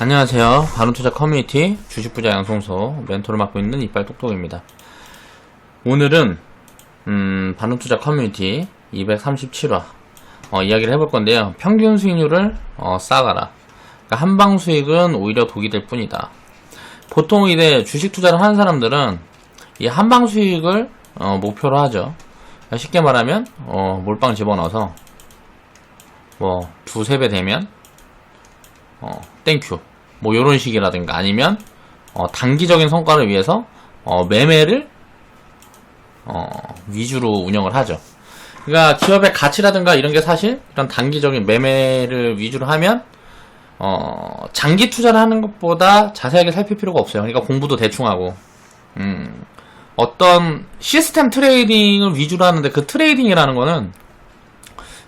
안녕하세요. 바른투자 커뮤니티 주식부자 양성소 멘토를 맡고 있는 이빨똑똑입니다. 오늘은 바른투자 커뮤니티 237화 이야기를 해볼 건데요. 평균 수익률을 쌓아가라. 그러니까 한방 수익은 오히려 독이 될 뿐이다. 보통 이제 주식 투자를 하는 사람들은 이 한방 수익을 목표로 하죠. 쉽게 말하면 몰빵 집어넣어서 뭐 두세 배 되면 땡큐 뭐 요런 식이라든가 아니면 단기적인 성과를 위해서 매매를 위주로 운영을 하죠. 그러니까 기업의 가치라든가 이런 게 사실 이런 단기적인 매매를 위주로 하면 장기 투자를 하는 것보다 자세하게 살필 필요가 없어요. 그러니까 공부도 대충 하고 어떤 시스템 트레이딩을 위주로 하는데 그 트레이딩이라는 거는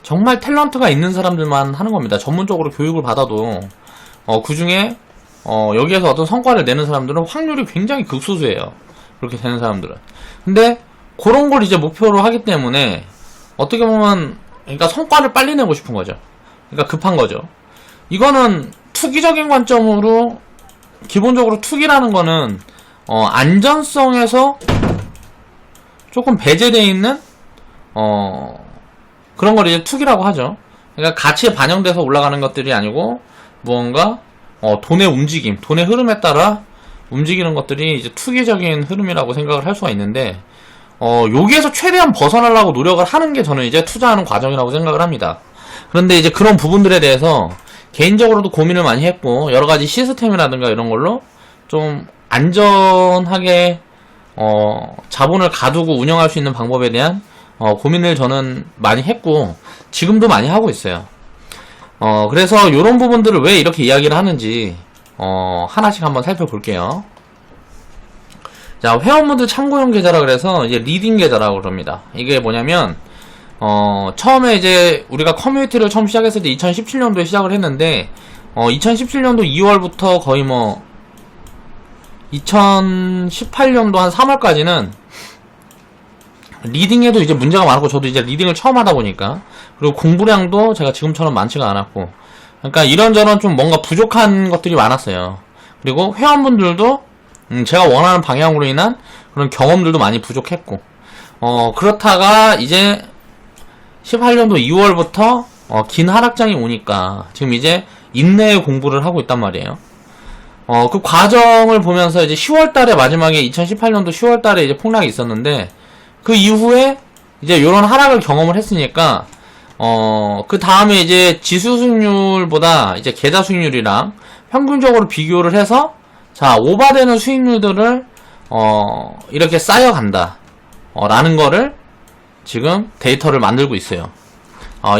정말 탤런트가 있는 사람들만 하는 겁니다. 전문적으로 교육을 받아도 그 중에 여기에서 어떤 성과를 내는 사람들은 확률이 굉장히 극소수예요. 그렇게 되는 사람들은. 근데 그런 걸 이제 목표로 하기 때문에 어떻게 보면 그러니까 성과를 빨리 내고 싶은 거죠. 그러니까 급한 거죠. 이거는 투기적인 관점으로 기본적으로 투기라는 거는 안전성에서 조금 배제되어 있는 그런 걸 이제 투기라고 하죠. 그러니까 가치에 반영돼서 올라가는 것들이 아니고 무언가 돈의 움직임, 돈의 흐름에 따라 움직이는 것들이 이제 투기적인 흐름이라고 생각을 할 수가 있는데 여기에서 최대한 벗어나려고 노력을 하는 게 저는 이제 투자하는 과정이라고 생각을 합니다. 그런데 이제 그런 부분들에 대해서 개인적으로도 고민을 많이 했고 여러가지 시스템이라든가 이런 걸로 좀 안전하게 자본을 가두고 운영할 수 있는 방법에 대한 고민을 저는 많이 했고 지금도 많이 하고 있어요. 그래서 요런 부분들을 왜 이렇게 이야기를 하는지 하나씩 한번 살펴볼게요. 자, 회원분들 참고용 계좌라 그래서 이제 리딩 계좌라고 그럽니다. 이게 뭐냐면 처음에 이제 우리가 커뮤니티를 처음 시작했을 때 2017년도에 시작을 했는데 2017년도 2월부터 거의 뭐 2018년도 한 3월까지는 리딩에도 이제 문제가 많았고 저도 이제 리딩을 처음 하다 보니까 그리고 공부량도 제가 지금처럼 많지가 않았고 그러니까 이런저런 좀 뭔가 부족한 것들이 많았어요. 그리고 회원분들도 제가 원하는 방향으로 인한 그런 경험들도 많이 부족했고 그렇다가 이제 18년도 2월부터 긴 하락장이 오니까 지금 이제 인내의 공부를 하고 있단 말이에요. 그 과정을 보면서 이제 10월달에 마지막에 2018년도 10월달에 이제 폭락이 있었는데 그 이후에 이제 요런 하락을 경험을 했으니까 그 다음에 이제 지수 수익률보다 이제 계좌 수익률이랑 평균적으로 비교를 해서 자 오버되는 수익률들을 이렇게 쌓여간다 라는 거를 지금 데이터를 만들고 있어요.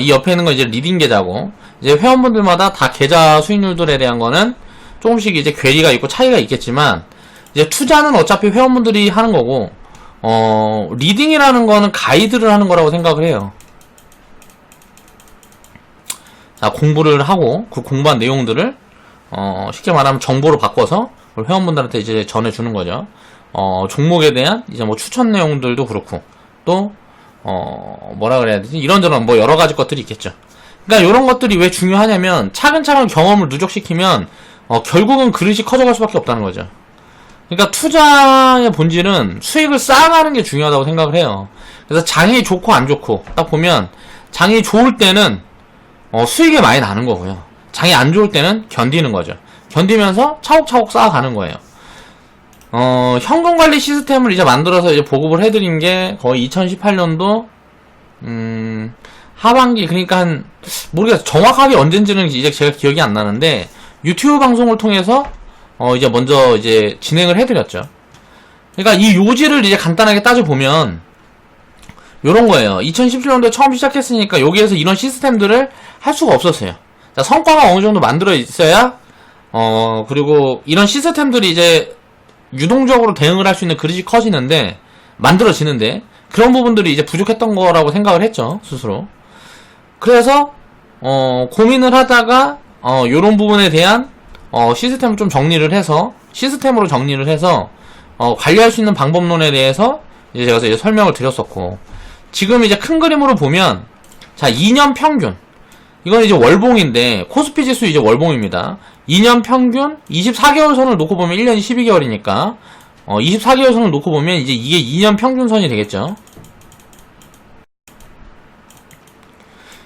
이 옆에 있는 건 이제 리딩 계좌고 이제 회원분들마다 다 계좌 수익률들에 대한 거는 조금씩 이제 괴리가 있고 차이가 있겠지만 이제 투자는 어차피 회원분들이 하는 거고 리딩이라는 거는 가이드를 하는 거라고 생각을 해요. 자, 공부를 하고 그 공부한 내용들을 쉽게 말하면 정보로 바꿔서 회원분들한테 이제 전해주는 거죠. 종목에 대한 이제 뭐 추천 내용들도 그렇고 또 뭐라 그래야 되지? 이런저런 뭐 여러 가지 것들이 있겠죠. 그러니까 이런 것들이 왜 중요하냐면 차근차근 경험을 누적시키면 결국은 그릇이 커져갈 수밖에 없다는 거죠. 그러니까 투자의 본질은 수익을 쌓아가는 게 중요하다고 생각을 해요. 그래서 장이 좋고 안 좋고 딱 보면 장이 좋을 때는 수익이 많이 나는 거고요. 장이 안 좋을 때는 견디는 거죠. 견디면서 차곡차곡 쌓아가는 거예요. 현금관리 시스템을 이제 만들어서 이제 보급을 해드린 게 거의 2018년도 하반기 그러니까 한 모르겠어요. 정확하게 언젠지는 이제 제가 기억이 안 나는데 유튜브 방송을 통해서 이제 먼저 이제 진행을 해드렸죠. 그러니까 이 요지를 이제 간단하게 따져보면 요런 거예요. 2017년도에 처음 시작했으니까 여기에서 이런 시스템들을 할 수가 없었어요. 자, 성과가 어느 정도 만들어 있어야 그리고 이런 시스템들이 이제 유동적으로 대응을 할 수 있는 그릇이 커지는데 만들어지는데 그런 부분들이 이제 부족했던 거라고 생각을 했죠. 스스로. 그래서 고민을 하다가 요런 부분에 대한 시스템을 좀 정리를 해서 시스템으로 정리를 해서 관리할 수 있는 방법론에 대해서 이제 제가 이제 설명을 드렸었고 지금 이제 큰 그림으로 보면 자 2년 평균 이건 이제 월봉인데 코스피 지수 이제 월봉입니다. 2년 평균 24개월 선을 놓고 보면 1년이 12개월이니까 24개월 선을 놓고 보면 이제 이게 2년 평균선이 되겠죠.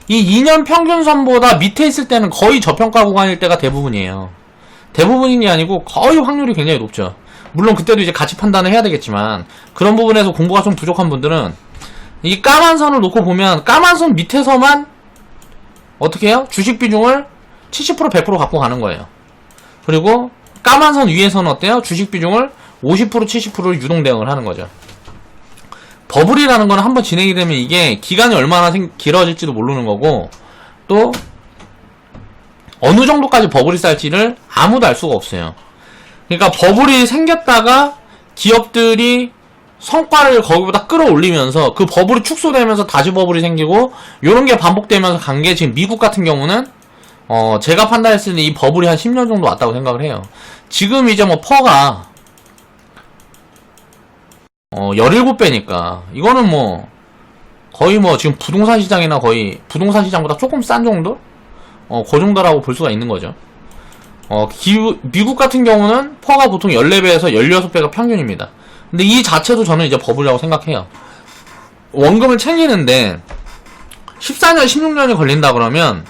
이 2년 평균선보다 밑에 있을 때는 거의 저평가 구간일 때가 대부분이에요. 대부분이 아니고 거의 확률이 굉장히 높죠. 물론 그때도 이제 가치 판단을 해야 되겠지만 그런 부분에서 공부가 좀 부족한 분들은 이 까만 선을 놓고 보면 까만 선 밑에서만 어떻게 해요? 주식 비중을 70% 100% 갖고 가는 거예요. 그리고 까만 선 위에서는 어때요? 주식 비중을 50% 70%를 유동 대응을 하는 거죠. 버블이라는 건 한번 진행이 되면 이게 기간이 얼마나 길어질지도 모르는 거고 또 어느 정도까지 버블이 쌓일지를 아무도 알 수가 없어요. 그러니까 버블이 생겼다가 기업들이 성과를 거기보다 끌어올리면서 그 버블이 축소되면서 다시 버블이 생기고 요런 게 반복되면서 간 게 지금 미국 같은 경우는 제가 판단했을 때 이 버블이 한 10년 정도 왔다고 생각을 해요. 지금 이제 뭐 퍼가 17배니까 이거는 뭐 거의 뭐 지금 부동산 시장이나 거의 부동산 시장보다 조금 싼 정도? 그 정도라고 볼 수가 있는 거죠. 미국 같은 경우는 퍼가 보통 14배에서 16배가 평균입니다. 근데 이 자체도 저는 이제 버블이라고 생각해요. 원금을 챙기는데 14년, 16년이 걸린다 그러면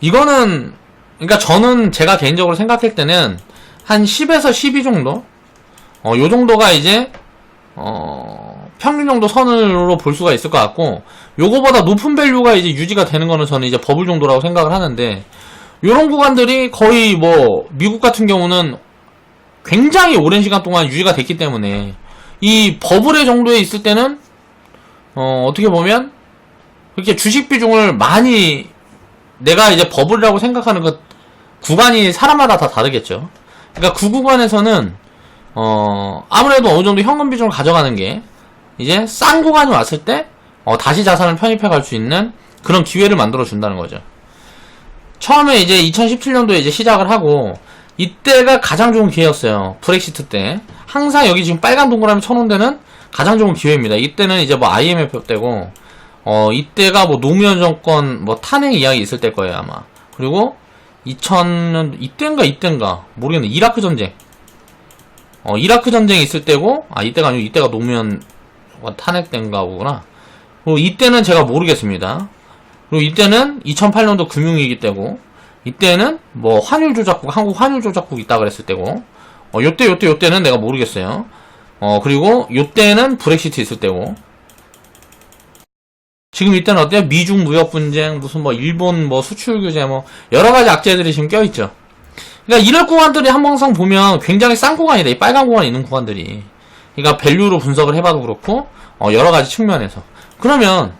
이거는 그러니까 저는 제가 개인적으로 생각할 때는 한 10에서 12 정도? 요 정도가 이제 평균 정도 선으로 볼 수가 있을 것 같고 요거보다 높은 밸류가 이제 유지가 되는 거는 저는 이제 버블 정도라고 생각을 하는데 요런 구간들이 거의 뭐 미국 같은 경우는 굉장히 오랜 시간 동안 유지가 됐기 때문에 이 버블의 정도에 있을 때는 어떻게 보면 그렇게 주식 비중을 많이 내가 이제 버블이라고 생각하는 그 구간이 사람마다 다 다르겠죠. 그러니까 그 구간에서는 아무래도 어느 정도 현금 비중을 가져가는 게 이제 싼 구간이 왔을 때 다시 자산을 편입해 갈 수 있는 그런 기회를 만들어 준다는 거죠. 처음에 이제 2017년도에 이제 시작을 하고 이때가 가장 좋은 기회였어요. 브렉시트 때 항상 여기 지금 빨간 동그라미 쳐놓은 데는 가장 좋은 기회입니다. 이때는 이제 뭐 IMF 때고 이때가 뭐 노무현 정권 뭐 탄핵 이야기 있을 때 거예요 아마. 그리고 2000년 이때인가 모르겠네. 이라크 전쟁 이라크 전쟁이 있을 때고 이때가 아니고 이때가 노무현 탄핵 때인가 보구나. 그리고 이때는 제가 모르겠습니다. 그리고 이때는 2008년도 금융위기 때고 이때는 뭐 환율 조작국 한국 환율 조작국 있다 그랬을 때고 요때는 내가 모르겠어요. 그리고 요때는 브렉시트 있을 때고 지금 이때는 어때요? 미중 무역 분쟁 무슨 뭐 일본 뭐 수출 규제 뭐 여러 가지 악재들이 지금 껴있죠. 그러니까 이럴 구간들이 항상 보면 굉장히 싼 구간이다. 이 빨간 구간에 있는 구간들이. 그러니까 밸류로 분석을 해봐도 그렇고 여러 가지 측면에서. 그러면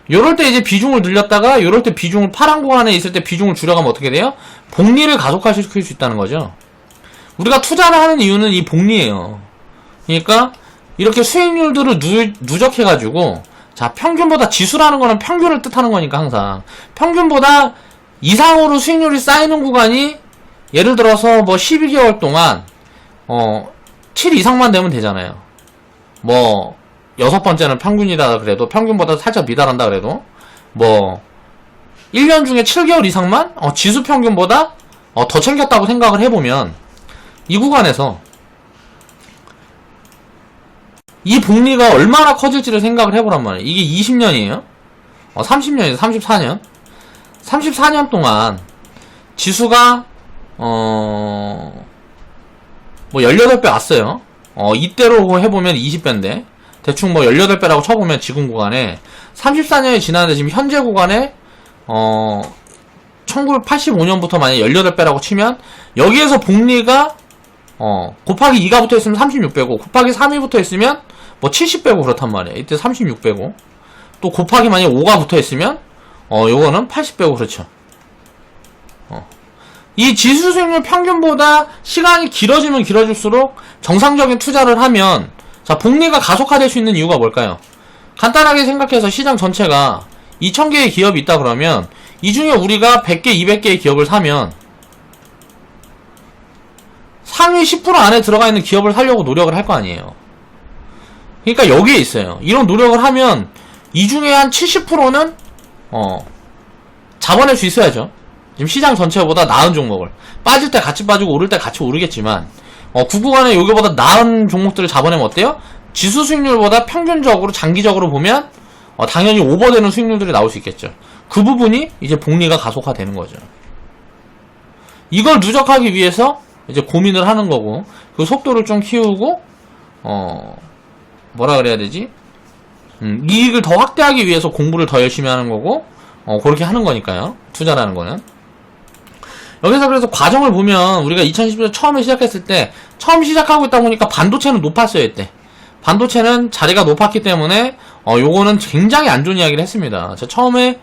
요럴 때 이제 비중을 늘렸다가 요럴 때 비중을 파란 구간에 있을 때 비중을 줄여가면 어떻게 돼요? 복리를 가속화시킬 수 있다는 거죠. 우리가 투자를 하는 이유는 이 복리예요. 그러니까 이렇게 수익률들을 누적해가지고 자 평균보다 지수라는 거는 평균을 뜻하는 거니까 항상 평균보다 이상으로 수익률이 쌓이는 구간이 예를 들어서 뭐 12개월 동안 7 이상만 되면 되잖아요. 뭐 6번째는 평균이다 그래도 평균보다 살짝 미달한다 그래도 뭐 1년 중에 7개월 이상만 지수 평균보다 더 챙겼다고 생각을 해보면 이 구간에서 이 복리가 얼마나 커질지를 생각을 해보란 말이에요. 이게 20년이에요. 30년이에요. 34년. 34년 동안 지수가 뭐 18배 왔어요. 이때로 해보면 20배인데 대충 뭐 18배라고 쳐보면 지금 구간에 34년이 지났는데 지금 현재 구간에 1985년부터 만약에 18배라고 치면 여기에서 복리가 곱하기 2가 붙어있으면 36배고 곱하기 3이 붙어있으면 뭐 70배고 그렇단 말이에요. 이때 36배고 또 곱하기 만약에 5가 붙어있으면 요거는 80배고 그렇죠. 이 지수 수익률 평균보다 시간이 길어지면 길어질수록 정상적인 투자를 하면 자 복리가 가속화될 수 있는 이유가 뭘까요? 간단하게 생각해서 시장 전체가 2000개의 기업이 있다 그러면 이 중에 우리가 100개, 200개의 기업을 사면 상위 10% 안에 들어가 있는 기업을 사려고 노력을 할 거 아니에요. 그러니까 여기에 있어요. 이런 노력을 하면 이 중에 한 70%는 잡아낼 수 있어야죠. 지금 시장 전체보다 나은 종목을 빠질 때 같이 빠지고 오를 때 같이 오르겠지만 그 구간에 여기보다 나은 종목들을 잡아내면 어때요? 지수 수익률보다 평균적으로 장기적으로 보면 당연히 오버되는 수익률들이 나올 수 있겠죠. 그 부분이 이제 복리가 가속화되는 거죠. 이걸 누적하기 위해서 이제 고민을 하는 거고, 그 속도를 좀 키우고 뭐라 그래야 되지? 이익을 더 확대하기 위해서 공부를 더 열심히 하는 거고, 그렇게 하는 거니까요. 투자라는 거는. 여기서 그래서 과정을 보면 우리가 2010년 처음에 시작했을 때 처음 시작하고 있다 보니까 반도체는 높았어요. 이때 반도체는 자리가 높았기 때문에 요거는 굉장히 안 좋은 이야기를 했습니다. 제가 처음에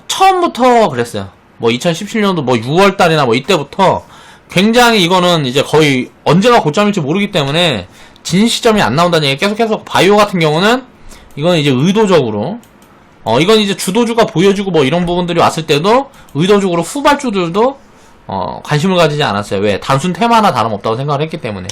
처음부터 그랬어요. 뭐 2017년도 뭐 6월달이나 뭐 이때부터 굉장히 이거는 이제 거의 언제가 고점일지 모르기 때문에 진 시점이 안 나온다는 얘기 계속 바이오 같은 경우는 이건 이제 의도적으로 이건 이제 주도주가 보여주고 뭐 이런 부분들이 왔을 때도 의도적으로 후발주들도 관심을 가지지 않았어요. 왜? 단순 테마나 다름없다고 생각을 했기 때문에.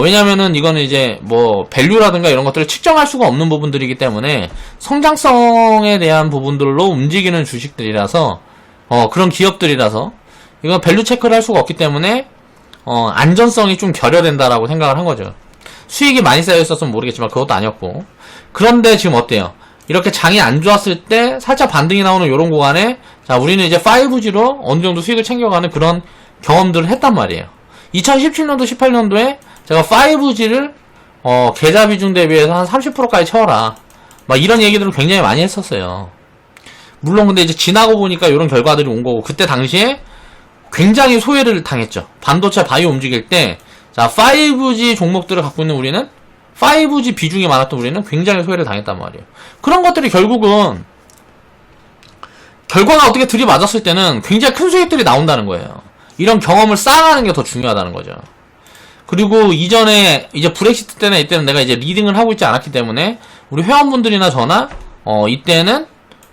왜냐면은 이거는 이제 뭐 밸류라든가 이런 것들을 측정할 수가 없는 부분들이기 때문에 성장성에 대한 부분들로 움직이는 주식들이라서 그런 기업들이라서 이건 밸류 체크를 할 수가 없기 때문에 안전성이 좀 결여된다라고 생각을 한 거죠. 수익이 많이 쌓여 있었으면 모르겠지만 그것도 아니었고. 그런데 지금 어때요? 이렇게 장이 안 좋았을 때 살짝 반등이 나오는 이런 구간에 자 우리는 이제 5G로 어느 정도 수익을 챙겨가는 그런 경험들을 했단 말이에요. 2017년도 18년도에 제가 5G를 계좌 비중 대비해서 한 30%까지 채워라 막 이런 얘기들을 굉장히 많이 했었어요. 물론 근데 이제 지나고 보니까 이런 결과들이 온 거고, 그때 당시에 굉장히 소외를 당했죠. 반도체 바이오 움직일 때 자 5G 종목들을 갖고 있는 우리는 5G 비중이 많았던 우리는 굉장히 소외를 당했단 말이에요. 그런 것들이 결국은 결과가 어떻게 들이맞았을 때는 굉장히 큰 수익들이 나온다는 거예요. 이런 경험을 쌓아가는 게 더 중요하다는 거죠. 그리고 이전에 이제 브렉시트 때나 이때는 내가 이제 리딩을 하고 있지 않았기 때문에 우리 회원분들이나 저나 이때는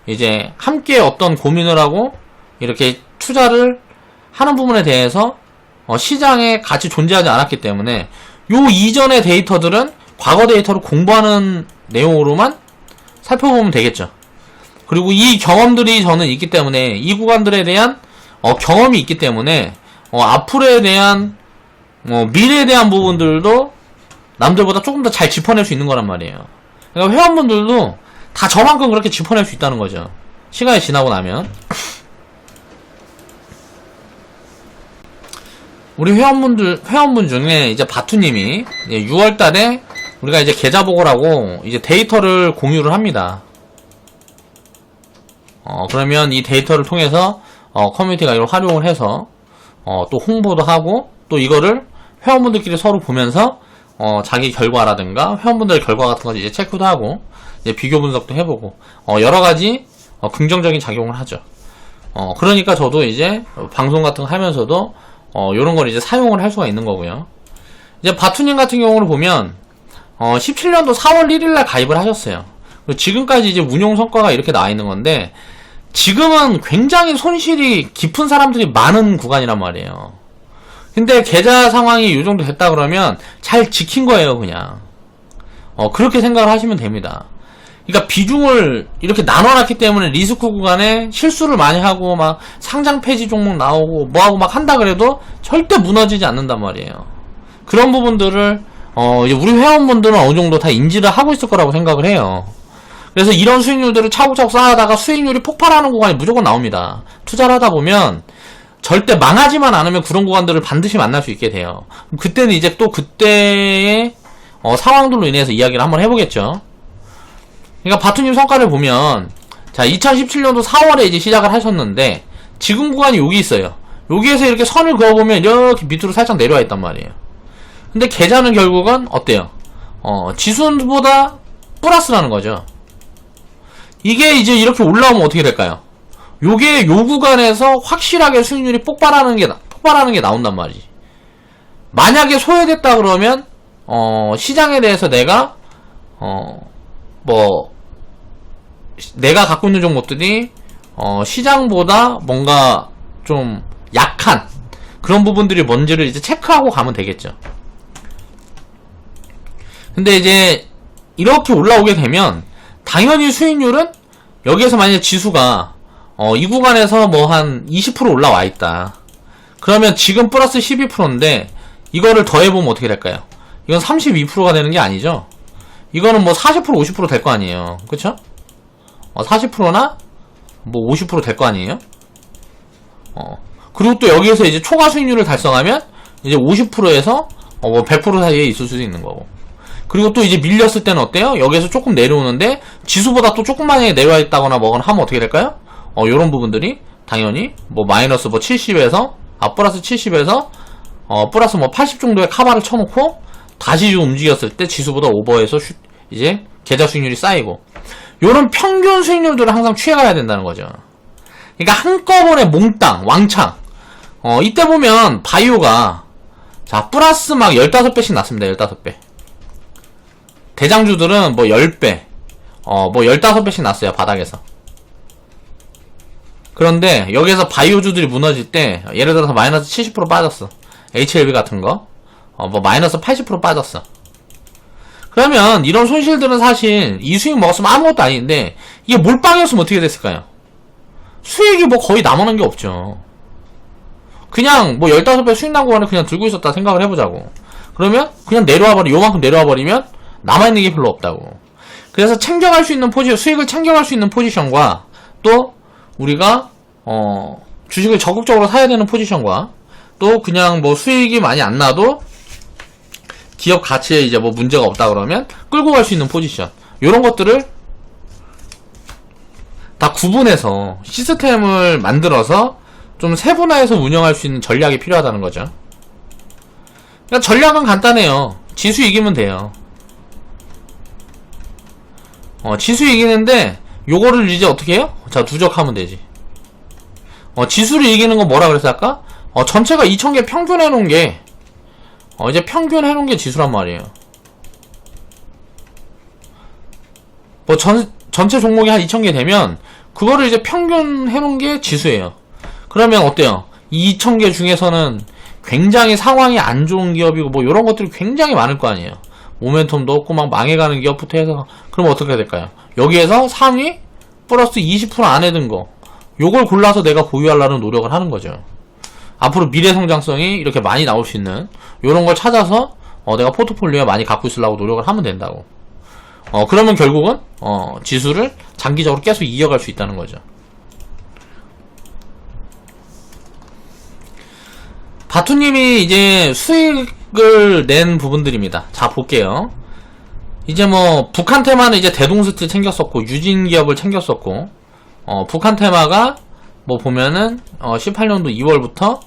이제 함께 어떤 고민을 하고 이렇게 투자를 하는 부분에 대해서 시장에 같이 존재하지 않았기 때문에 요 이전의 데이터들은 과거 데이터를 공부하는 내용으로만 살펴보면 되겠죠. 그리고 이 경험들이 저는 있기 때문에 이 구간들에 대한 경험이 있기 때문에 앞으로에 대한 미래에 대한 부분들도 남들보다 조금 더 잘 짚어낼 수 있는 거란 말이에요. 그러니까 회원분들도 다 저만큼 그렇게 짚어낼 수 있다는 거죠. 시간이 지나고 나면. 우리 회원분 중에 이제 바투님이 6월달에 우리가 이제 계좌 보고라고 이제 데이터를 공유를 합니다. 그러면 이 데이터를 통해서 커뮤니티가 이걸 활용을 해서 또 홍보도 하고 또 이거를 회원분들끼리 서로 보면서 자기 결과라든가 회원분들의 결과 같은 거 이제 체크도 하고 이제 비교 분석도 해보고 여러 가지 긍정적인 작용을 하죠. 그러니까 저도 이제 방송 같은 거 하면서도 요런 걸 이제 사용을 할 수가 있는 거고요. 이제 바투님 같은 경우를 보면 17년도 4월 1일날 가입을 하셨어요. 그리고 지금까지 이제 운용 성과가 이렇게 나와 있는 건데 지금은 굉장히 손실이 깊은 사람들이 많은 구간이란 말이에요. 근데 계좌 상황이 요 정도 됐다 그러면 잘 지킨 거예요, 그냥. 그렇게 생각을 하시면 됩니다. 그러니까 비중을 이렇게 나눠놨기 때문에 리스크 구간에 실수를 많이 하고 막 상장 폐지 종목 나오고 뭐하고 막 한다 그래도 절대 무너지지 않는단 말이에요. 그런 부분들을 이제 우리 회원분들은 어느 정도 다 인지를 하고 있을 거라고 생각을 해요. 그래서 이런 수익률들을 차곡차곡 쌓아다가 수익률이 폭발하는 구간이 무조건 나옵니다. 투자를 하다 보면 절대 망하지만 않으면 그런 구간들을 반드시 만날 수 있게 돼요. 그때는 이제 또 그때의 상황들로 인해서 이야기를 한번 해보겠죠. 그러니까 바투님 성과를 보면 자 2017년도 4월에 이제 시작을 하셨는데 지금 구간이 여기 있어요. 여기에서 이렇게 선을 그어보면 이렇게 밑으로 살짝 내려와 있단 말이에요. 근데 계좌는 결국은 어때요? 지수보다 플러스라는 거죠. 이게 이제 이렇게 올라오면 어떻게 될까요? 요게 요 구간에서 확실하게 수익률이 폭발하는 게 나온단 말이지. 만약에 소외됐다 그러면 시장에 대해서 내가 내가 갖고 있는 종목들이 시장보다 뭔가 좀 약한 그런 부분들이 뭔지를 이제 체크하고 가면 되겠죠. 근데 이제 이렇게 올라오게 되면 당연히 수익률은 여기에서 만약에 지수가 이 구간에서 뭐 한 20% 올라와 있다. 그러면 지금 플러스 12%인데 이거를 더해보면 어떻게 될까요? 이건 32%가 되는 게 아니죠. 이거는 뭐 40% 50% 될 거 아니에요. 그쵸? 40%나 뭐 50% 될 거 아니에요? 그리고 또 여기에서 이제 초과 수익률을 달성하면 이제 50%에서 뭐 100% 사이에 있을 수도 있는 거고. 그리고 또 이제 밀렸을 때는 어때요? 여기에서 조금 내려오는데 지수보다 또 조금만에 내려와 있다거나 뭐거나 하면 어떻게 될까요? 요런 부분들이 당연히 뭐 마이너스 뭐 70에서 플러스 70에서 플러스 뭐 80 정도의 카바를 쳐놓고 다시 좀 움직였을 때 지수보다 오버해서 이제 계좌 수익률이 쌓이고, 요런 평균 수익률들을 항상 취해가야 된다는 거죠. 그러니까 한꺼번에 몽땅 왕창 이때 보면 바이오가 자 플러스 막 15배씩 났습니다. 15배. 대장주들은 뭐 10배 뭐 15배씩 났어요. 바닥에서. 그런데 여기에서 바이오주들이 무너질 때 예를 들어서 마이너스 70% 빠졌어. HLB 같은 거 뭐 마이너스 80% 빠졌어. 그러면 이런 손실들은 사실 이 수익 먹었으면 아무것도 아닌데 이게 몰빵이었으면 어떻게 됐을까요? 수익이 뭐 거의 남아난 게 없죠. 그냥 뭐 15배 수익 난 구간에 그냥 들고 있었다 생각을 해보자고. 그러면 그냥 요만큼 내려와버리면 남아있는 게 별로 없다고. 그래서 챙겨갈 수 있는 포지션, 수익을 챙겨갈 수 있는 포지션과 또 우리가 주식을 적극적으로 사야 되는 포지션과 또 그냥 뭐 수익이 많이 안 나도 기업 가치에 이제 뭐 문제가 없다 그러면 끌고 갈 수 있는 포지션, 요런 것들을 다 구분해서 시스템을 만들어서 좀 세분화해서 운영할 수 있는 전략이 필요하다는 거죠. 그러니까 전략은 간단해요. 지수 이기면 돼요. 지수 이기는데 요거를 이제 어떻게 해요? 자, 누적하면 되지. 지수를 이기는 건 뭐라 그랬어 아까? 전체가 2000개 평균 해놓은 게 이제 평균 해놓은 게 지수란 말이에요. 뭐 전체 종목이 한 2000개 되면 그거를 이제 평균 해놓은 게 지수예요. 그러면 어때요? 이 2000개 중에서는 굉장히 상황이 안 좋은 기업이고 뭐 이런 것들이 굉장히 많을 거 아니에요. 모멘텀도 없고 막 망해가는 기업부터 해서. 그럼 어떻게 될까요? 여기에서 상위 플러스 20% 안에 든 거, 요걸 골라서 내가 보유하려는 노력을 하는 거죠. 앞으로 미래 성장성이 이렇게 많이 나올 수 있는 요런 걸 찾아서 내가 포트폴리오에 많이 갖고 있으려고 노력을 하면 된다고. 그러면 결국은 지수를 장기적으로 계속 이어갈 수 있다는 거죠. 바투님이 이제 수익을 낸 부분들입니다. 자, 볼게요. 이제 뭐 북한 테마는 이제 대동스틸 챙겼었고 유진 기업을 챙겼었고, 북한 테마가 뭐 보면은 18년도 2월부터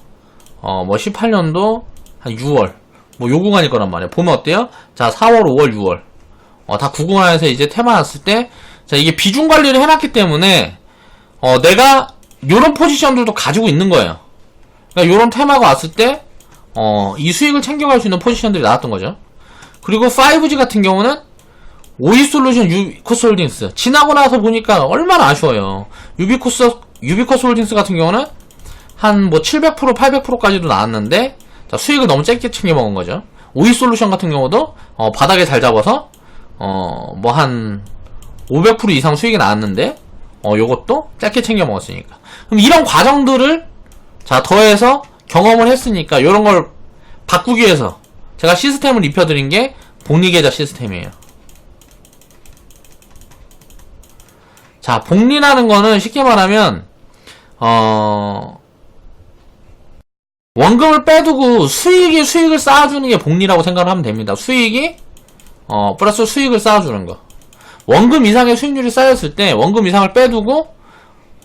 뭐 18년도 한 6월 뭐 요 구간일 거란 말이에요. 보면 어때요? 자, 4월, 5월, 6월 다 구간에서 이제 테마 났을 때, 자, 이게 비중 관리를 해놨기 때문에 내가 요런 포지션들도 가지고 있는 거예요. 그러니까 요런 테마가 왔을 때 이 수익을 챙겨갈 수 있는 포지션들이 나왔던 거죠. 그리고 5G 같은 경우는 오이솔루션 유비코스 홀딩스 지나고 나서 보니까 얼마나 아쉬워요. 유비코스 홀딩스 같은 경우는 한 뭐 700% 800%까지도 나왔는데, 자, 수익을 너무 짧게 챙겨 먹은 거죠. 오이솔루션 같은 경우도 바닥에 잘 잡아서 뭐 한 500% 이상 수익이 나왔는데 요것도 짧게 챙겨 먹었으니까. 그럼 이런 과정들을 자 더해서 경험을 했으니까 요런 걸 바꾸기 위해서 제가 시스템을 입혀드린 게 복리계좌 시스템이에요. 자, 복리라는 거는 쉽게 말하면 원금을 빼두고 수익을 쌓아주는 게 복리라고 생각을 하면 됩니다. 수익이 플러스 수익을 쌓아주는 거. 원금 이상의 수익률이 쌓였을 때 원금 이상을 빼두고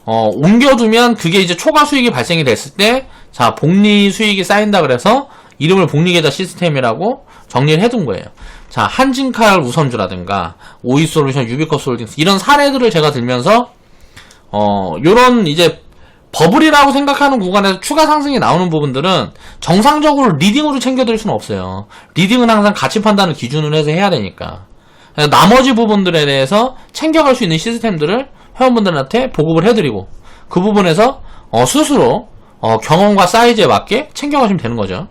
옮겨두면 그게 이제 초과 수익이 발생이 됐을 때, 자, 복리 수익이 쌓인다 그래서 이름을 복리계좌 시스템이라고 정리를 해둔 거예요. 자, 한진칼 우선주라든가 오이솔루션, 유비코스 홀딩스 이런 사례들을 제가 들면서 요런 이제 버블이라고 생각하는 구간에서 추가 상승이 나오는 부분들은 정상적으로 리딩으로 챙겨드릴 수는 없어요. 리딩은 항상 가치 판단을 기준으로 해서 해야 되니까. 나머지 부분들에 대해서 챙겨갈 수 있는 시스템들을 회원분들한테 보급을 해드리고, 그 부분에서 스스로 경험과 사이즈에 맞게 챙겨가시면 되는 거죠.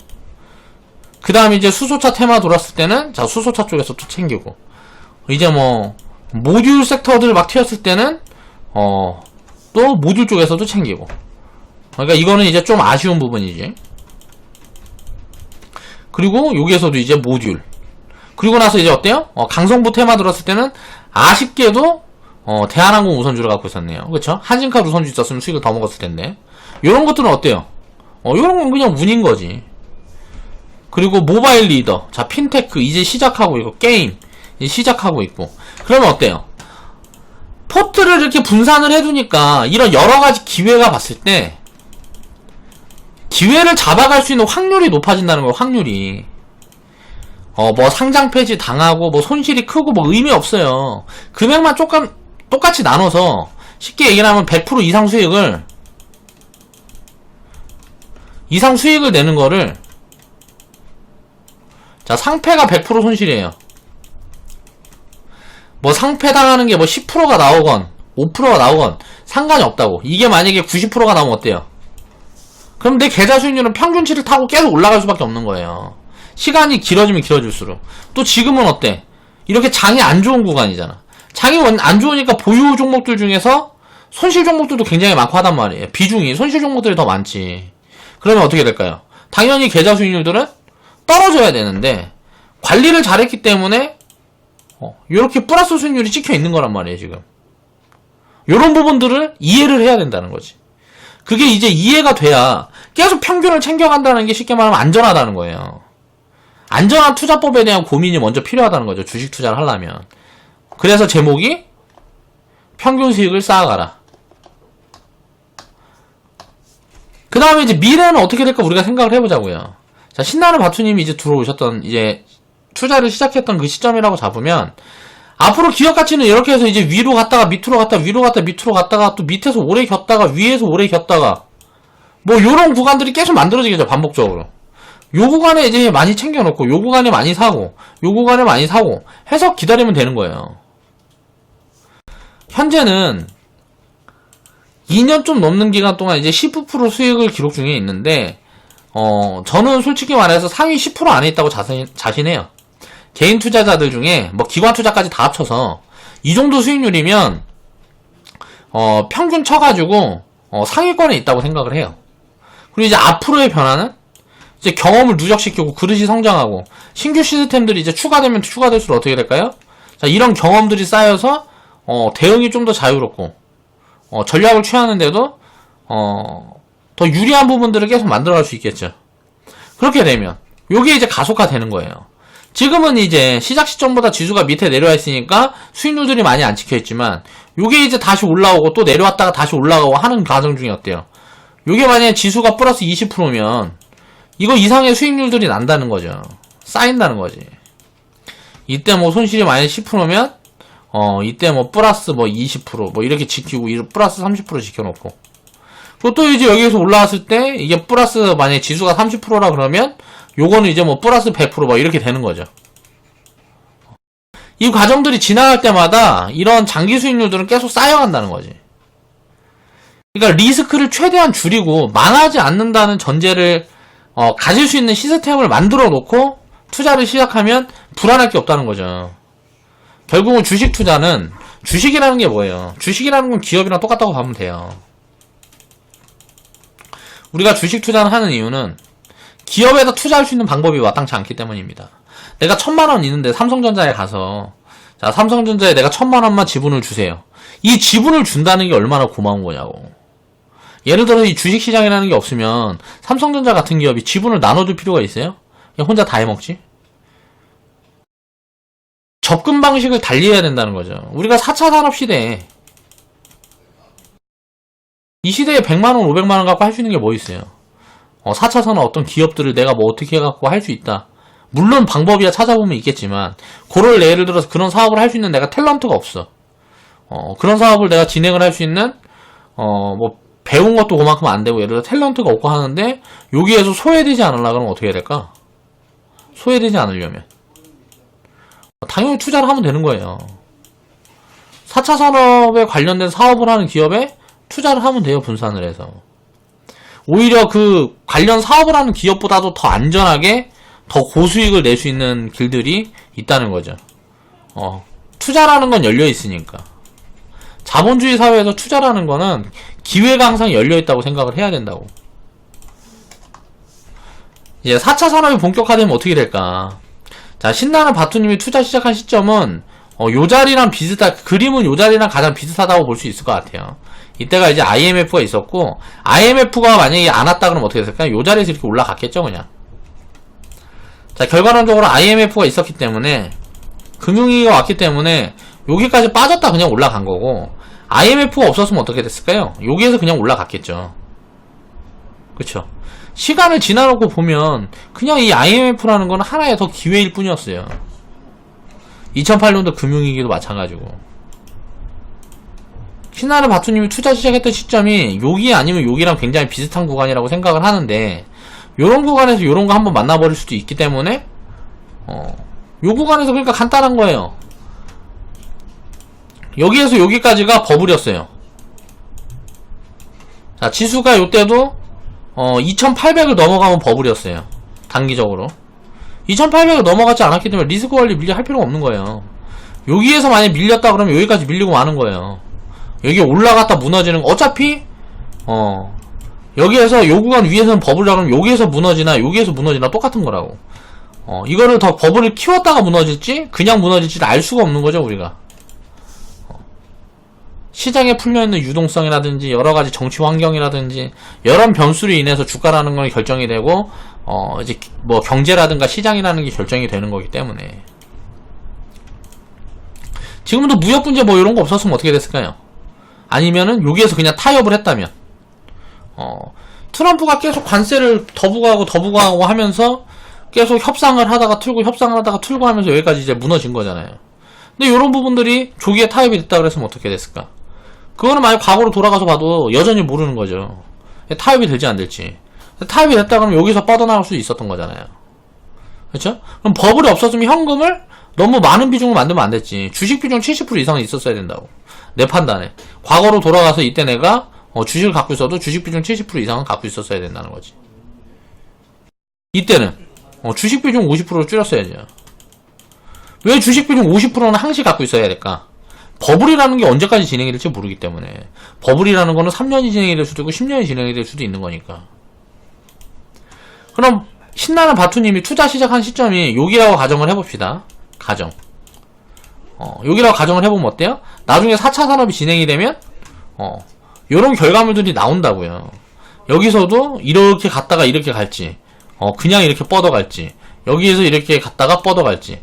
그 다음에 이제 수소차 테마 돌았을 때는 자, 수소차 쪽에서 또 챙기고, 이제 뭐 모듈 섹터들 막 튀었을 때는 또 또 모듈 쪽에서도 챙기고. 그러니까 이거는 이제 좀 아쉬운 부분이지. 그리고 여기에서도 이제 모듈. 그리고 나서 이제 어때요? 강성부 테마 들었을 때는 아쉽게도 대한항공 우선주를 갖고 있었네요. 그쵸? 한진칼 우선주 있었으면 수익을 더 먹었을 텐데. 요런 것들은 어때요? 요런 건 그냥 운인 거지. 그리고 모바일 리더. 자, 핀테크 이제 시작하고 있고, 게임 이제 시작하고 있고. 그러면 어때요? 포트를 이렇게 분산을 해두니까 이런 여러가지 기회가 봤을 때 기회를 잡아갈 수 있는 확률이 높아진다는 거예요. 확률이. 뭐 상장 폐지 당하고 뭐 손실이 크고 뭐 의미 없어요. 금액만 조금 똑같이 나눠서 쉽게 얘기를 하면 100% 이상 수익을 내는 거를, 자, 상패가 100% 손실이에요. 뭐 상패 당하는 게 뭐 10%가 나오건 5%가 나오건 상관이 없다고. 이게 만약에 90%가 나오면 어때요? 그럼 내 계좌 수익률은 평균치를 타고 계속 올라갈 수밖에 없는 거예요. 시간이 길어지면 길어질수록. 또 지금은 어때? 이렇게 장이 안 좋은 구간이잖아. 장이 안 좋으니까 보유 종목들 중에서 손실 종목들도 굉장히 많고 하단 말이에요. 비중이 손실 종목들이 더 많지. 그러면 어떻게 될까요? 당연히 계좌 수익률들은 떨어져야 되는데 관리를 잘했기 때문에 이렇게 플러스 수익률이 찍혀 있는 거란 말이에요. 지금 이런 부분들을 이해를 해야 된다는 거지. 그게 이제 이해가 돼야 계속 평균을 챙겨간다는 게 쉽게 말하면 안전하다는 거예요. 안전한 투자법에 대한 고민이 먼저 필요하다는 거죠. 주식 투자를 하려면. 그래서 제목이 평균 수익을 쌓아가라. 그 다음에 이제 미래는 어떻게 될까 우리가 생각을 해보자고요. 자, 신나는 바투님이 이제 들어오셨던, 이제 투자를 시작했던 그 시점이라고 잡으면 앞으로 기업 가치는 이렇게 해서 이제 위로 갔다가 밑으로 갔다가 위로 갔다가 밑으로 갔다가 또 밑에서 오래 겼다가 위에서 오래 겼다가 뭐 요런 구간들이 계속 만들어지겠죠. 반복적으로. 요 구간에 이제 많이 챙겨놓고 요 구간에 많이 사고 요 구간에 많이 사고 해서 기다리면 되는 거예요. 현재는 2년 좀 넘는 기간 동안 이제 19% 수익을 기록 중에 있는데 저는 솔직히 말해서 상위 10% 안에 있다고 자신해요. 개인 투자자들 중에 뭐 기관 투자까지 다 합쳐서 이 정도 수익률이면 평균 쳐가지고 상위권에 있다고 생각을 해요. 그리고 이제 앞으로의 변화는 이제 경험을 누적시키고 그릇이 성장하고 신규 시스템들이 이제 추가되면 추가될수록 어떻게 될까요? 자, 이런 경험들이 쌓여서 대응이 좀 더 자유롭고 전략을 취하는데도 더 유리한 부분들을 계속 만들어갈 수 있겠죠. 그렇게 되면 요게 이제 가속화되는 거예요. 지금은 이제 시작 시점보다 지수가 밑에 내려와 있으니까 수익률들이 많이 안 찍혀있지만 요게 이제 다시 올라오고 또 내려왔다가 다시 올라가고 하는 과정 중에 어때요? 요게 만약에 지수가 플러스 20%면 이거 이상의 수익률들이 난다는 거죠. 쌓인다는 거지. 이때 뭐 손실이 마이너스 10%면 이때 뭐 플러스 뭐 20% 이렇게 지키고 플러스 30% 지켜놓고 그리고 또 이제 여기에서 올라왔을 때 이게 플러스 만약에 지수가 30%라 그러면 요거는 이제 뭐 플러스 100% 이렇게 되는 거죠. 이 과정들이 지나갈 때마다 이런 장기 수익률들은 계속 쌓여간다는 거지. 그러니까 리스크를 최대한 줄이고 망하지 않는다는 전제를 가질 수 있는 시스템을 만들어 놓고 투자를 시작하면 불안할 게 없다는 거죠. 결국은 주식 투자는 주식이라는 게 뭐예요? 주식이라는 건 기업이랑 똑같다고 보면 돼요. 우리가 주식 투자를 하는 이유는 기업에다 투자할 수 있는 방법이 마땅치 않기 때문입니다. 내가 1000만원 있는데 삼성전자에 가서 자, 삼성전자에 내가 1000만원만 지분을 주세요. 이 지분을 준다는 게 얼마나 고마운 거냐고. 예를 들어 이 주식시장이라는 게 없으면 삼성전자 같은 기업이 지분을 나눠줄 필요가 있어요? 그냥 혼자 다 해먹지? 접근 방식을 달리해야 된다는 거죠. 우리가 4차 산업 시대에 이 시대에 100만원, 500만원 갖고 할 수 있는 게 뭐 있어요? 4차 산업 어떤 기업들을 내가 뭐 어떻게 해갖고 할 수 있다. 물론 방법이야 찾아보면 있겠지만 그걸 예를 들어서 그런 사업을 할 수 있는 내가 탤런트가 없어. 그런 사업을 내가 진행을 할 수 있는 뭐 배운 것도 그만큼 안 되고 예를 들어 탤런트가 없고 하는데 여기에서 소외되지 않으려고 그러면 어떻게 해야 될까? 소외되지 않으려면 당연히 투자를 하면 되는 거예요. 4차 산업에 관련된 사업을 하는 기업에 투자를 하면 돼요. 분산을 해서. 오히려 그 관련 사업을 하는 기업보다도 더 안전하게 더 고수익을 낼 수 있는 길들이 있다는 거죠. 투자라는 건 열려 있으니까. 자본주의 사회에서 투자라는 거는 기회가 항상 열려있다고 생각을 해야 된다고. 이제 4차 산업이 본격화되면 어떻게 될까? 자, 신나는 바투님이 투자 시작한 시점은 요 자리랑 그림은 요 자리랑 가장 비슷하다고 볼 수 있을 것 같아요. 이때가 이제 IMF가 있었고, IMF가 만약에 안 왔다 그러면 어떻게 됐을까요? 요 자리에서 이렇게 올라갔겠죠, 그냥. 자, 결과론적으로 IMF가 있었기 때문에, 금융위기가 왔기 때문에, 여기까지 빠졌다 그냥 올라간 거고, IMF가 없었으면 어떻게 됐을까요? 여기에서 그냥 올라갔겠죠. 그쵸? 시간을 지나놓고 보면, 그냥 이 IMF라는 건 하나의 더 기회일 뿐이었어요. 2008년도 금융위기도 마찬가지고. 신나는 바투님이 투자 시작했던 시점이 여기 아니면 여기랑 굉장히 비슷한 구간이라고 생각을 하는데, 요런 구간에서 요런 거 한번 만나버릴 수도 있기 때문에 요 구간에서 그러니까 간단한 거예요. 여기에서 여기까지가 버블이었어요. 자, 지수가 요때도 2800을 넘어가면 버블이었어요. 단기적으로 2800을 넘어가지 않았기 때문에 리스크 관리 밀려 할 필요가 없는 거예요. 여기에서 만약 밀렸다 그러면 여기까지 밀리고 마는 거예요. 여기 올라갔다 무너지는 거 어차피 여기에서 요 구간 위에서는 버블이라 그러면 여기에서 무너지나 여기에서 무너지나 똑같은 거라고. 이거를 더 버블을 키웠다가 무너질지 그냥 무너질지 알 수가 없는 거죠, 우리가. 시장에 풀려있는 유동성이라든지 여러가지 정치 환경이라든지 여러 변수로 인해서 주가라는 건 결정이 되고 이제 뭐 경제라든가 시장이라는 게 결정이 되는 거기 때문에. 지금도 무역 문제 뭐 이런 거 없었으면 어떻게 됐을까요? 아니면은 여기에서 그냥 타협을 했다면 트럼프가 계속 관세를 더 부과하고 하면서 계속 협상을 하다가 틀고 하면서 여기까지 이제 무너진 거잖아요. 근데 이런 부분들이 조기에 타협이 됐다 그랬으면 어떻게 됐을까? 그거는 만약 과거로 돌아가서 봐도 여전히 모르는 거죠. 타협이 될지 안 될지. 타협이 됐다 그러면 여기서 뻗어나갈 수 있었던 거잖아요. 그렇죠? 그럼 버블이 없었으면 현금을 너무 많은 비중을 만들면 안 됐지. 주식 비중 70% 이상은 있었어야 된다고. 내 판단에. 과거로 돌아가서 이때 내가 주식을 갖고 있어도 주식 비중 70% 이상은 갖고 있었어야 된다는 거지. 이때는 주식 비중 50%로 줄였어야죠. 왜 주식 비중 50%는 항시 갖고 있어야 될까? 버블이라는 게 언제까지 진행이 될지 모르기 때문에. 버블이라는 거는 3년이 진행이 될 수도 있고 10년이 진행이 될 수도 있는 거니까. 그럼 신나는 바투님이 투자 시작한 시점이 여기라고 가정을 해봅시다. 가정. 여기라고 가정을 해보면 어때요? 나중에 4차 산업이 진행이 되면 요런 결과물들이 나온다고요. 여기서도 이렇게 갔다가 이렇게 갈지, 그냥 이렇게 뻗어갈지, 여기에서 이렇게 갔다가 뻗어갈지,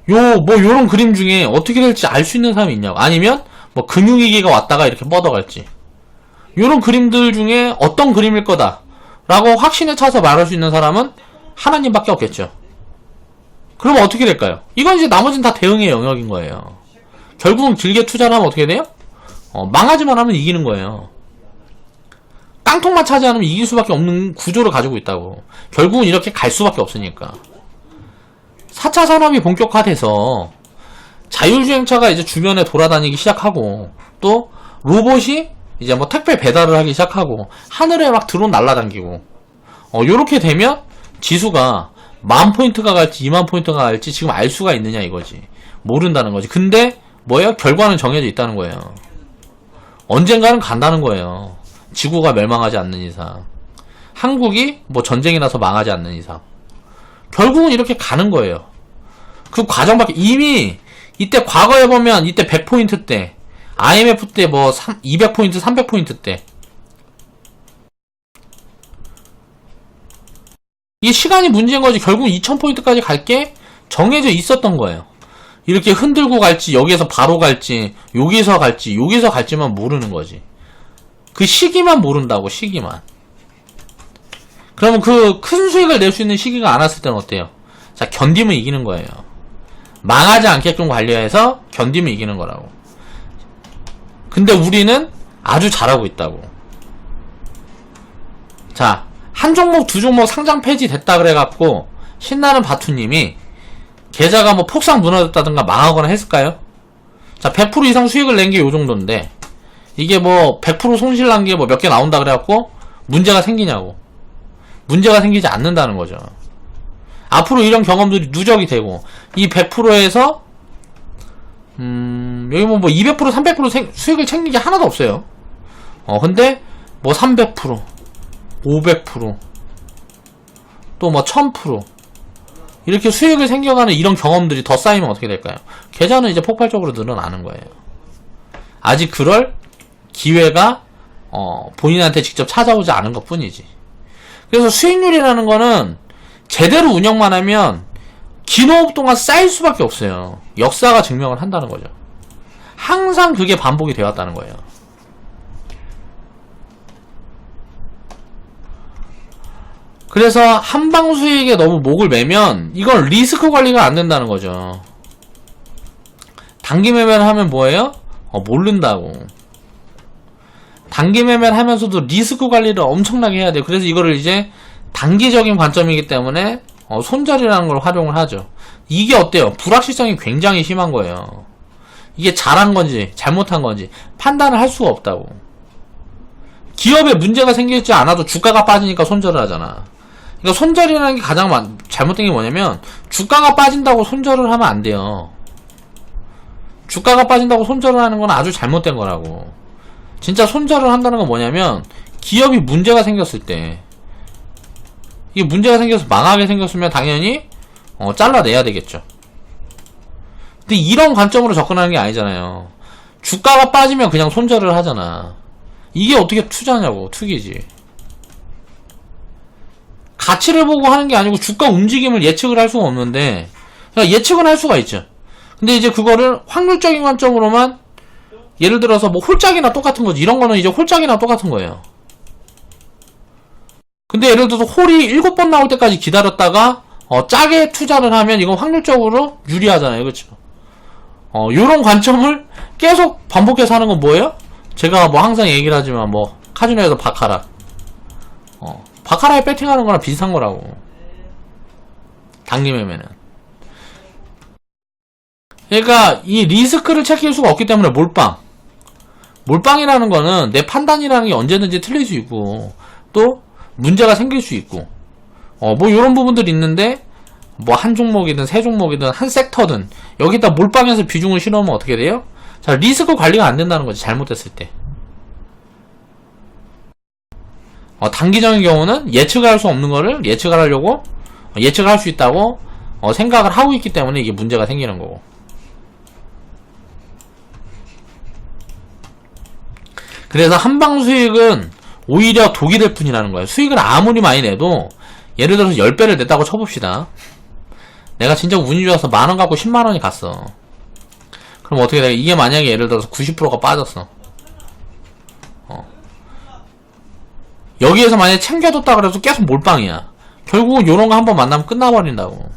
요런 그림 중에 어떻게 될지 알 수 있는 사람이 있냐고. 아니면 뭐 금융위기가 왔다가 이렇게 뻗어갈지, 요런 그림들 중에 어떤 그림일 거다 라고 확신에 차서 말할 수 있는 사람은 하나님밖에 없겠죠. 그러면 어떻게 될까요? 이건 이제 나머지는 다 대응의 영역인 거예요. 결국은 길게 투자를 하면 어떻게 돼요? 망하지만 하면 이기는 거예요. 깡통만 차지 않으면 이길 수밖에 없는 구조를 가지고 있다고. 결국은 이렇게 갈 수밖에 없으니까. 4차 산업이 본격화돼서 자율주행차가 이제 주변에 돌아다니기 시작하고, 또 로봇이 이제 뭐 택배 배달을 하기 시작하고, 하늘에 막 드론 날라다니고, 요렇게 되면 지수가 10,000포인트가 갈지 20,000포인트가 갈지 지금 알 수가 있느냐 이거지. 모른다는 거지. 근데 뭐예요? 결과는 정해져 있다는 거예요. 언젠가는 간다는 거예요. 지구가 멸망하지 않는 이상, 한국이 뭐 전쟁이 나서 망하지 않는 이상, 결국은 이렇게 가는 거예요. 그 과정밖에. 이미 이때 과거에 보면 이때 100포인트 때, IMF 때 뭐 200포인트 300포인트 때, 이 시간이 문제인 거지. 결국 2000포인트까지 갈 게 정해져 있었던 거예요. 이렇게 흔들고 갈지, 여기에서 바로 갈지, 여기서 갈지, 여기서 갈지만 모르는 거지. 그 시기만 모른다고, 시기만. 그러면 그 큰 수익을 낼 수 있는 시기가 안 왔을 때는 어때요? 자, 견디면 이기는 거예요. 망하지 않게끔 관리해서 견디면 이기는 거라고. 근데 우리는 아주 잘하고 있다고. 자, 한 종목, 두 종목 상장 폐지 됐다 그래갖고 신나는 바투님이 계좌가 뭐 폭삭 무너졌다든가 망하거나 했을까요? 자, 100% 이상 수익을 낸 게 요 정도인데, 이게 뭐 100% 손실 난 게 뭐 몇 개 나온다 그래갖고 문제가 생기냐고. 문제가 생기지 않는다는 거죠. 앞으로 이런 경험들이 누적이 되고, 이 100%에서 여기 뭐 200%, 300% 수익을 챙긴 게 하나도 없어요. 근데 뭐 300%, 500%, 또 뭐 1000% 이렇게 수익을 생겨가는 이런 경험들이 더 쌓이면 어떻게 될까요? 계좌는 이제 폭발적으로 늘어나는 거예요. 아직 그럴 기회가 본인한테 직접 찾아오지 않은 것 뿐이지. 그래서 수익률이라는 거는 제대로 운영만 하면 긴 호흡 동안 쌓일 수밖에 없어요. 역사가 증명을 한다는 거죠. 항상 그게 반복이 되었다는 거예요. 그래서 한방 수익에 너무 목을 매면 이건 리스크 관리가 안 된다는 거죠. 단기 매매를 하면 뭐예요? 모른다고. 단기 매매를 하면서도 리스크 관리를 엄청나게 해야 돼요. 그래서 이거를 이제 단기적인 관점이기 때문에 손절이라는 걸 활용을 하죠. 이게 어때요? 불확실성이 굉장히 심한 거예요. 이게 잘한 건지 잘못한 건지 판단을 할 수가 없다고. 기업에 문제가 생기지 않아도 주가가 빠지니까 손절을 하잖아. 그러니까 손절이라는 게 가장 잘못된 게 뭐냐면 주가가 빠진다고 손절을 하면 안 돼요. 주가가 빠진다고 손절을 하는 건 아주 잘못된 거라고. 진짜 손절을 한다는 건 뭐냐면 기업이 문제가 생겼을 때, 이게 문제가 생겨서 망하게 생겼으면 당연히 잘라내야 되겠죠. 근데 이런 관점으로 접근하는 게 아니잖아요. 주가가 빠지면 그냥 손절을 하잖아. 이게 어떻게 투자냐고. 투기지. 가치를 보고 하는 게 아니고 주가 움직임을 예측을 할 수가 없는데, 그냥 예측은 할 수가 있죠. 근데 이제 그거를 확률적인 관점으로만, 예를 들어서 뭐 홀짝이나 똑같은 거지. 이런 거는 이제 홀짝이나 똑같은 거예요. 근데 예를 들어서 홀이 7번 나올 때까지 기다렸다가 짜게 투자를 하면 이건 확률적으로 유리하잖아요. 그렇죠? 요런 관점을 계속 반복해서 하는 건 뭐예요? 제가 뭐 항상 얘기를 하지만 뭐 카지노에서 바카라, 바카라에 배팅하는 거랑 비슷한 거라고. 단기 매매는. 그러니까 이 리스크를 체크할 수가 없기 때문에 몰빵이라는 거는 내 판단이라는 게 언제든지 틀릴 수 있고 또 문제가 생길 수 있고 뭐 요런 부분들이 있는데, 뭐 한 종목이든 세 종목이든 한 섹터든 여기다 몰빵해서 비중을 실어오면 어떻게 돼요? 자, 리스크 관리가 안 된다는 거지. 잘못됐을 때. 단기적인 경우는 예측을 할 수 없는 거를 예측을 하려고 예측을 할 수 있다고 생각을 하고 있기 때문에 이게 문제가 생기는 거고. 그래서 한방 수익은 오히려 독이 될 뿐이라는 거예요. 수익을 아무리 많이 내도, 예를 들어서 10배를 냈다고 쳐봅시다. 내가 진짜 운이 좋아서 만원 갖고 10만원이 갔어. 그럼 어떻게 돼? 이게 만약에 예를 들어서 90%가 빠졌어. 여기에서 만약에 챙겨뒀다 그래도 계속 몰빵이야. 결국은 요런 거 한번 만나면 끝나버린다고.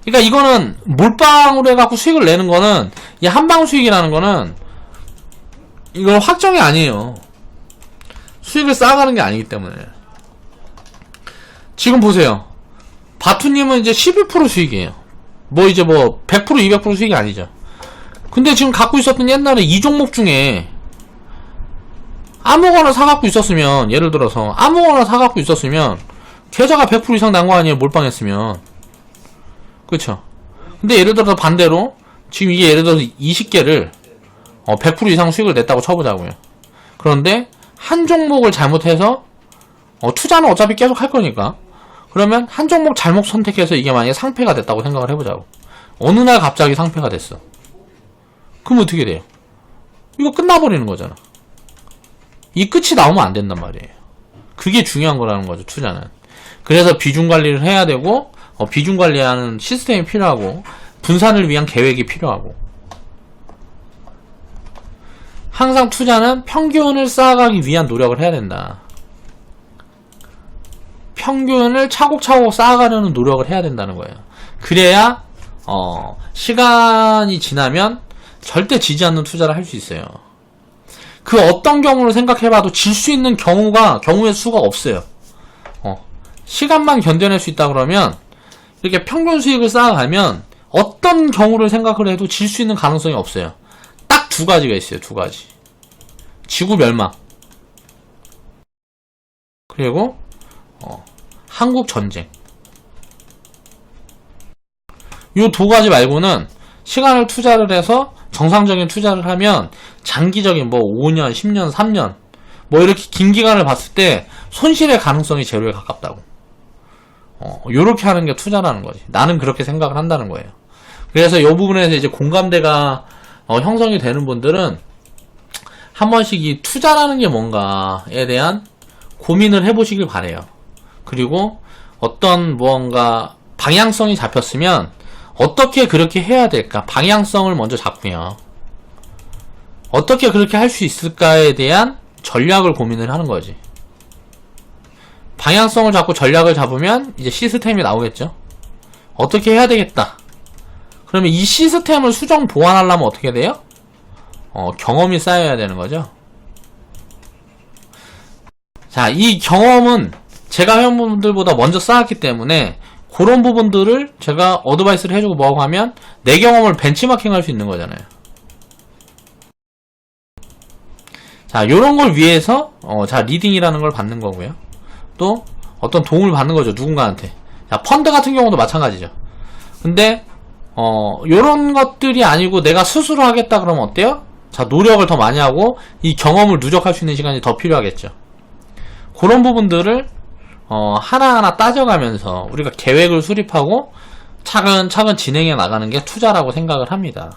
그러니까 이거는 몰빵으로 해갖고 수익을 내는 거는, 이 한방 수익이라는 거는 이건 확정이 아니에요. 수익을 쌓아가는 게 아니기 때문에. 지금 보세요. 바투님은 이제 12% 수익이에요. 뭐 이제 뭐 100% 200% 수익이 아니죠. 근데 지금 갖고 있었던 옛날에 이 종목 중에 아무거나 사갖고 있었으면, 예를 들어서 아무거나 사갖고 있었으면 계좌가 100% 이상 난 거 아니에요. 몰빵했으면. 그쵸? 근데 예를 들어서 반대로 지금 이게 예를 들어서 20개를 100% 이상 수익을 냈다고 쳐보자고요. 그런데 한 종목을 잘못해서 투자는 어차피 계속 할 거니까, 그러면 한 종목 잘못 선택해서 이게 만약에 상패가 됐다고 생각을 해보자고. 어느 날 갑자기 상패가 됐어. 그럼 어떻게 돼요? 이거 끝나버리는 거잖아. 이 끝이 나오면 안 된단 말이에요. 그게 중요한 거라는 거죠, 투자는. 그래서 비중 관리를 해야 되고, 비중 관리하는 시스템이 필요하고, 분산을 위한 계획이 필요하고. 항상 투자는 평균을 쌓아가기 위한 노력을 해야 된다. 평균을 차곡차곡 쌓아가려는 노력을 해야 된다는 거예요. 그래야 시간이 지나면 절대 지지 않는 투자를 할 수 있어요. 그 어떤 경우를 생각해봐도 질 수 있는 경우의 수가 없어요. 시간만 견뎌낼 수 있다 그러면, 이렇게 평균 수익을 쌓아가면 어떤 경우를 생각을 해도 질 수 있는 가능성이 없어요. 딱 두 가지가 있어요. 두 가지. 지구 멸망, 그리고 한국 전쟁. 요 두 가지 말고는 시간을 투자를 해서 정상적인 투자를 하면 장기적인 뭐 5년, 10년, 3년 뭐 이렇게 긴 기간을 봤을 때 손실의 가능성이 제로에 가깝다고. 요렇게 하는 게 투자라는 거지. 나는 그렇게 생각을 한다는 거예요. 그래서 이 부분에서 이제 공감대가 형성이 되는 분들은 한 번씩 이 투자라는 게 뭔가에 대한 고민을 해보시길 바래요. 그리고 어떤 무언가 방향성이 잡혔으면 어떻게 그렇게 해야 될까? 방향성을 먼저 잡고요. 어떻게 그렇게 할 수 있을까에 대한 전략을 고민을 하는 거지. 방향성을 잡고 전략을 잡으면 이제 시스템이 나오겠죠. 어떻게 해야 되겠다. 그러면 이 시스템을 수정 보완하려면 어떻게 돼요? 경험이 쌓여야 되는 거죠. 자, 이 경험은 제가 회원분들보다 먼저 쌓았기 때문에 그런 부분들을 제가 어드바이스를 해주고 뭐하고 하면 내 경험을 벤치마킹 할 수 있는 거잖아요. 자, 요런 걸 위해서 자, 리딩이라는 걸 받는 거고요. 또 어떤 도움을 받는 거죠, 누군가한테. 자, 펀드 같은 경우도 마찬가지죠. 근데 요런 것들이 아니고 내가 스스로 하겠다 그러면 어때요? 자, 노력을 더 많이 하고 이 경험을 누적할 수 있는 시간이 더 필요하겠죠. 그런 부분들을 하나하나 따져가면서 우리가 계획을 수립하고 차근차근 진행해 나가는 게 투자라고 생각을 합니다.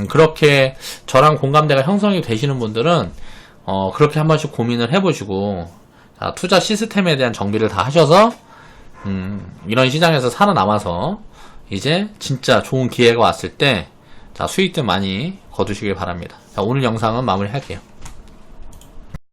그렇게 저랑 공감대가 형성이 되시는 분들은 그렇게 한 번씩 고민을 해보시고, 자, 투자 시스템에 대한 정비를 다 하셔서 이런 시장에서 살아남아서 이제 진짜 좋은 기회가 왔을 때 자, 수익들 많이 거두시길 바랍니다. 자, 오늘 영상은 마무리할게요.